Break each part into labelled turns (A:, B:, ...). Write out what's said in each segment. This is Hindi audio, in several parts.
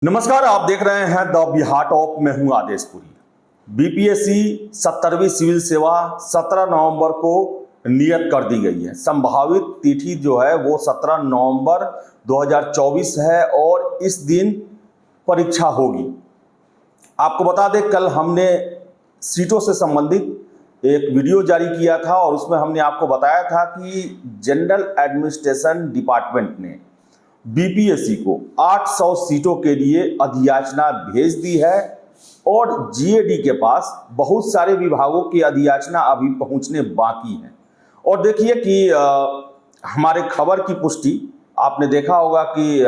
A: नमस्कार, आप देख रहे हैं द बिहार टॉप। मैं हूं आदेशपुरी। बीपीएससी 70वीं सिविल सेवा 17 नवंबर को नियत कर दी गई है। संभावित तिथि जो है वो 17 नवंबर 2024 है और इस दिन परीक्षा होगी। आपको बता दें, कल हमने सीटों से संबंधित एक वीडियो जारी किया था और उसमें हमने आपको बताया था कि जनरल एडमिनिस्ट्रेशन डिपार्टमेंट ने बीपीएससी को 800 सीटों के लिए अधियाचना भेज दी है और जीएडी के पास बहुत सारे विभागों की अधियाचना अभी पहुंचने बाकी है। और देखिए कि हमारे खबर की पुष्टि आपने देखा होगा कि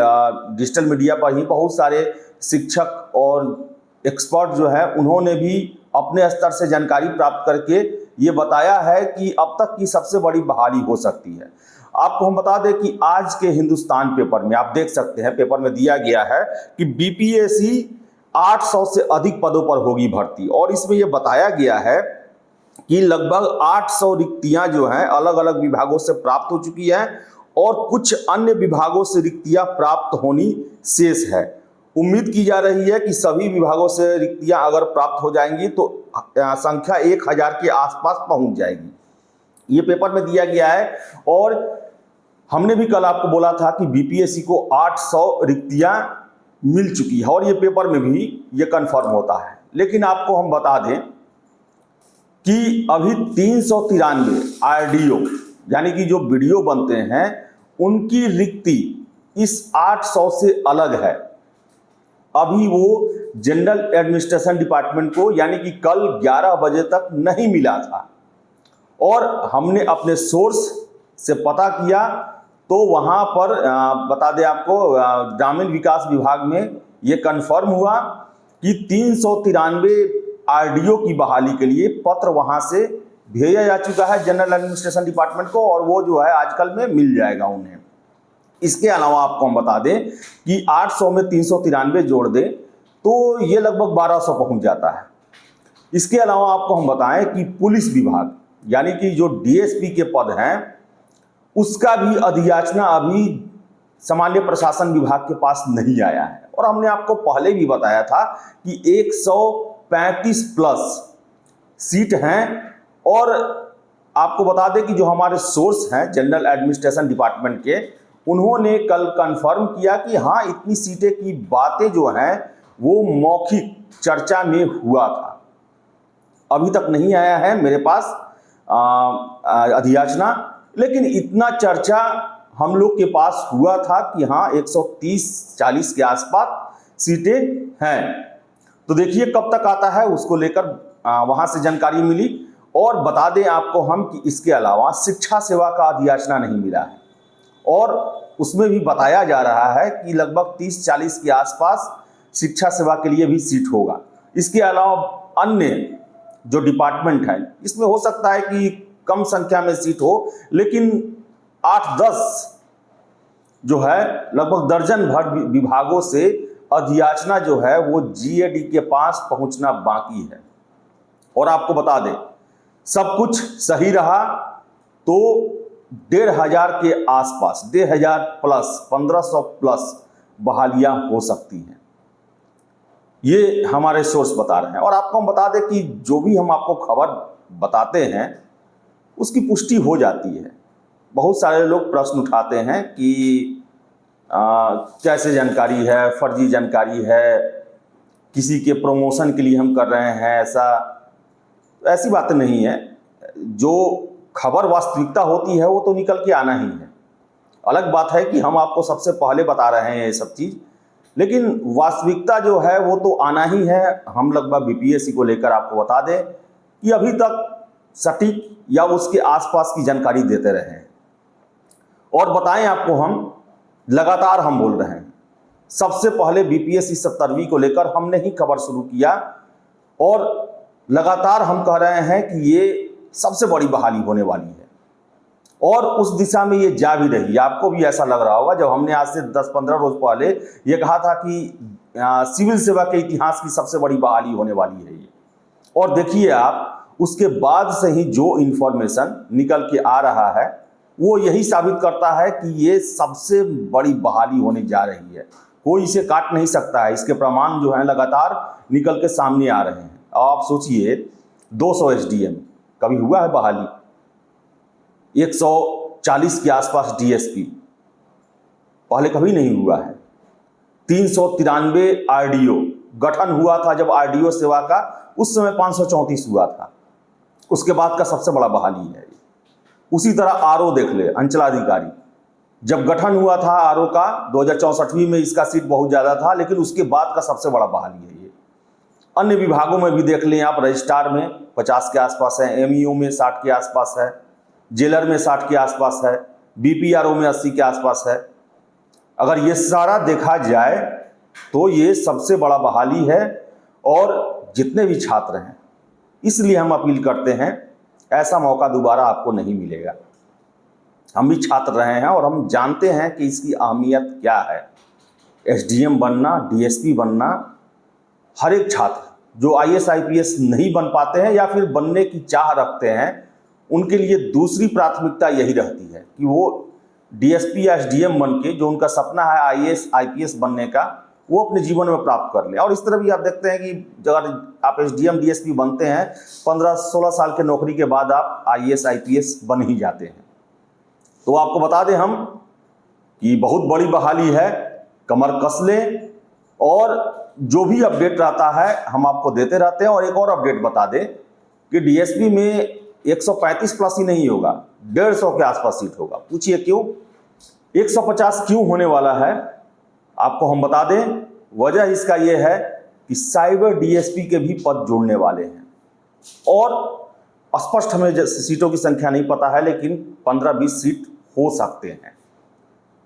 A: डिजिटल मीडिया पर ही बहुत सारे शिक्षक और एक्सपर्ट जो है उन्होंने भी अपने स्तर से जानकारी प्राप्त करके ये बताया है कि अब तक की सबसे बड़ी बहाली हो सकती है। आपको हम बता दें कि आज के हिंदुस्तान पेपर में आप देख सकते हैं, पेपर में दिया गया है कि बीपीएससी 800 से अधिक पदों पर होगी भर्ती और इसमें यह बताया गया है कि लगभग 800 रिक्तियां जो हैं अलग अलग विभागों से प्राप्त हो चुकी हैं और कुछ अन्य विभागों से रिक्तियां प्राप्त होनी शेष है। उम्मीद की जा रही है कि सभी विभागों से रिक्तियां अगर प्राप्त हो जाएंगी तो संख्या 1000 के आसपास पहुंच जाएगी। ये पेपर में दिया गया है और हमने भी कल आपको बोला था कि बीपीएससी को 800 रिक्तियां मिल चुकी है और ये पेपर में भी ये कंफर्म होता है। लेकिन आपको हम बता दें कि अभी 393 आरडीओ यानी कि जो वीडियो बनते हैं उनकी रिक्ति इस 800 से अलग है। अभी वो जनरल एडमिनिस्ट्रेशन डिपार्टमेंट को यानी कि कल 11 बजे तक नहीं मिला था और हमने अपने सोर्स से पता किया तो वहाँ पर बता दें आपको, ग्रामीण विकास विभाग में ये कन्फर्म हुआ कि 393 आरडीओ की बहाली के लिए पत्र वहाँ से भेजा जा चुका है जनरल एडमिनिस्ट्रेशन डिपार्टमेंट को और वो जो है आजकल में मिल जाएगा उन्हें। इसके अलावा आपको हम बता दें कि 800 में 393 जोड़ दें तो ये लगभग 1200 पहुँच जाता है। इसके अलावा आपको हम बताएं कि पुलिस विभाग यानी कि जो डीएसपी के पद हैं उसका भी अधियाचना अभी सामान्य प्रशासन विभाग के पास नहीं आया है और हमने आपको पहले भी बताया था कि 135 प्लस सीट हैं और आपको बता दें कि जो हमारे सोर्स हैं जनरल एडमिनिस्ट्रेशन डिपार्टमेंट के, उन्होंने कल कंफर्म किया कि हाँ, इतनी सीटें की बातें जो हैं वो मौखिक चर्चा में हुआ था, अभी तक नहीं आया है मेरे पास अधियाचना। लेकिन इतना चर्चा हम लोग के पास हुआ था कि हाँ 130-40 के आसपास सीटें हैं। तो देखिए कब तक आता है, उसको लेकर वहाँ से जानकारी मिली। और बता दें आपको हम कि इसके अलावा शिक्षा सेवा का अधियाचना नहीं मिला है और उसमें भी बताया जा रहा है कि लगभग 30-40 के आसपास शिक्षा सेवा के लिए भी सीट होगा। इसके अलावा अन्य जो डिपार्टमेंट है इसमें हो सकता है कि कम संख्या में सीट हो, लेकिन 8-10 जो है लगभग दर्जन भर विभागों से अधियाचना जो है वो जीएडी के पास पहुंचना बाकी है। और आपको बता दें सब कुछ सही रहा तो 1500 के आसपास, 1500 प्लस 1500 प्लस बहालियां हो सकती हैं, ये हमारे सोर्स बता रहे हैं। और आपको हम बता दें कि जो भी हम आपको खबर बताते हैं उसकी पुष्टि हो जाती है। बहुत सारे लोग प्रश्न उठाते हैं कि कैसे जानकारी है, फर्जी जानकारी है, किसी के प्रमोशन के लिए हम कर रहे हैं, ऐसी बात नहीं है। जो खबर वास्तविकता होती है वो तो निकल के आना ही है। अलग बात है कि हम आपको सबसे पहले बता रहे हैं ये सब चीज़, लेकिन वास्तविकता जो है वो तो आना ही है। हम लगभग बीपीएससी को लेकर आपको बता दें कि अभी तक सटीक या उसके आसपास की जानकारी देते रहे हैं और बताएं आपको, हम लगातार हम बोल रहे हैं। सबसे पहले बीपीएससी 70वीं को लेकर हमने ही खबर शुरू किया और लगातार हम कह रहे हैं कि ये सबसे बड़ी बहाली होने वाली है और उस दिशा में ये जा भी रही है। आपको भी ऐसा लग रहा होगा जब हमने आज से 10-15 रोज पहले ये कहा था कि सिविल सेवा के इतिहास की सबसे बड़ी बहाली होने वाली है ये, और देखिए आप उसके बाद से ही जो इंफॉर्मेशन निकल के आ रहा है वो यही साबित करता है कि ये सबसे बड़ी बहाली होने जा रही है। कोई इसे काट नहीं सकता है। इसके प्रमाण जो हैं लगातार निकल के सामने आ रहे हैं। आप सोचिए 200 एसडीएम, कभी हुआ है बहाली? 140 के आसपास डीएसपी, पहले कभी नहीं हुआ है। 393 आरडीओ गठन हुआ था जब आरडीओ सेवा का, उस समय 534 हुआ था। उसके बाद का सबसे बड़ा बहाली है। उसी तरह आरओ देख ले, अंचलाधिकारी, जब गठन हुआ था आरओ का 2064 में, इसका सीट बहुत ज़्यादा था, लेकिन उसके बाद का सबसे बड़ा बहाली है ये। अन्य विभागों में भी देख लें आप, रजिस्ट्रार में 50 के आसपास है, एमईओ में 60 के आसपास है, जेलर में 60 के आसपास है, बीपीआरओ में 80 के आसपास है। अगर ये सारा देखा जाए तो ये सबसे बड़ा बहाली है। और जितने भी छात्र हैं, इसलिए हम अपील करते हैं, ऐसा मौका दोबारा आपको नहीं मिलेगा। हम भी छात्र रहे हैं और हम जानते हैं कि इसकी अहमियत क्या है। एसडीएम बनना, डीएसपी बनना, हर एक छात्र जो आईएएस आईपीएस नहीं बन पाते हैं या फिर बनने की चाह रखते हैं, उनके लिए दूसरी प्राथमिकता यही रहती है कि वो डीएसपी या एसडीएम बन के जो उनका सपना है आईएएस आईपीएस बनने का, वो अपने जीवन में प्राप्त कर लें। और इस तरह भी आप देखते हैं कि अगर आप एसडीएम डीएसपी बनते हैं, 15-16 साल के नौकरी के बाद आप आईएएस आईपीएस बन ही जाते हैं। तो आपको बता दें हम कि बहुत बड़ी बहाली है, कमर कस लें और जो भी अपडेट रहता है हम आपको देते रहते हैं। और एक और अपडेट बता दें कि डीएसपी में 135 प्लस ही नहीं होगा, 150 के आसपास सीट होगा। पूछिए क्यों? 150 क्यों होने वाला है, आपको हम बता दें। वजह इसका यह है कि साइबर डीएसपी के भी पद जुड़ने वाले हैं और स्पष्ट हमें सीटों की संख्या नहीं पता है, लेकिन 15-20 सीट हो सकते हैं।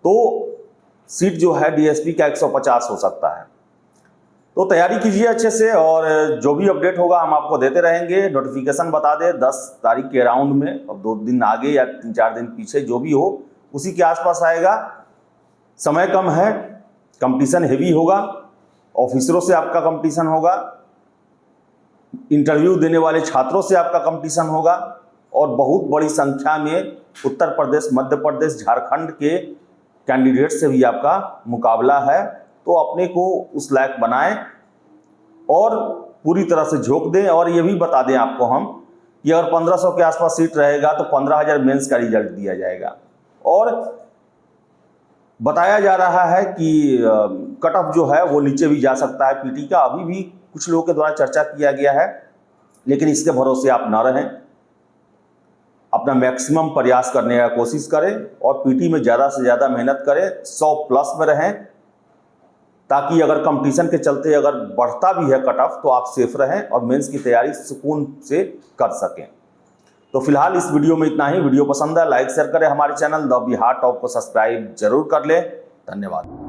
A: तो सीट जो है डीएसपी का 150 हो सकता है। तो तैयारी कीजिए अच्छे से और जो भी अपडेट होगा हम आपको देते रहेंगे। नोटिफिकेशन बता दें 10 तारीख के राउंड में, अब 2 दिन आगे या 3-4 दिन पीछे जो भी हो उसी के आसपास आएगा। समय कम है, कंपटीशन हेवी होगा, ऑफिसरों से आपका कंपटीशन होगा, इंटरव्यू देने वाले छात्रों से आपका कंपटीशन होगा और बहुत बड़ी संख्या में उत्तर प्रदेश, मध्य प्रदेश, झारखंड के कैंडिडेट से भी आपका मुकाबला है। तो अपने को उस लायक बनाएं और पूरी तरह से झोंक दें। और ये भी बता दें आपको हम कि अगर 1500 के आसपास सीट रहेगा तो 15,000 मेंस का रिजल्ट दिया जाएगा। और बताया जा रहा है कि कट ऑफ जो है वो नीचे भी जा सकता है पीटी का। अभी भी कुछ लोगों के द्वारा चर्चा किया गया है, लेकिन इसके भरोसे आप ना रहें। अपना मैक्सिमम प्रयास करने का कोशिश करें और पीटी में ज़्यादा से ज़्यादा मेहनत करें, 100 प्लस में रहें, ताकि अगर कंपटीशन के चलते अगर बढ़ता भी है कट ऑफ तो आप सेफ रहें और मेंस की तैयारी सुकून से कर सकें। तो फिलहाल इस वीडियो में इतना ही। वीडियो पसंद है लाइक शेयर करें, हमारे चैनल द बिहार टॉप को सब्सक्राइब जरूर कर लें। धन्यवाद।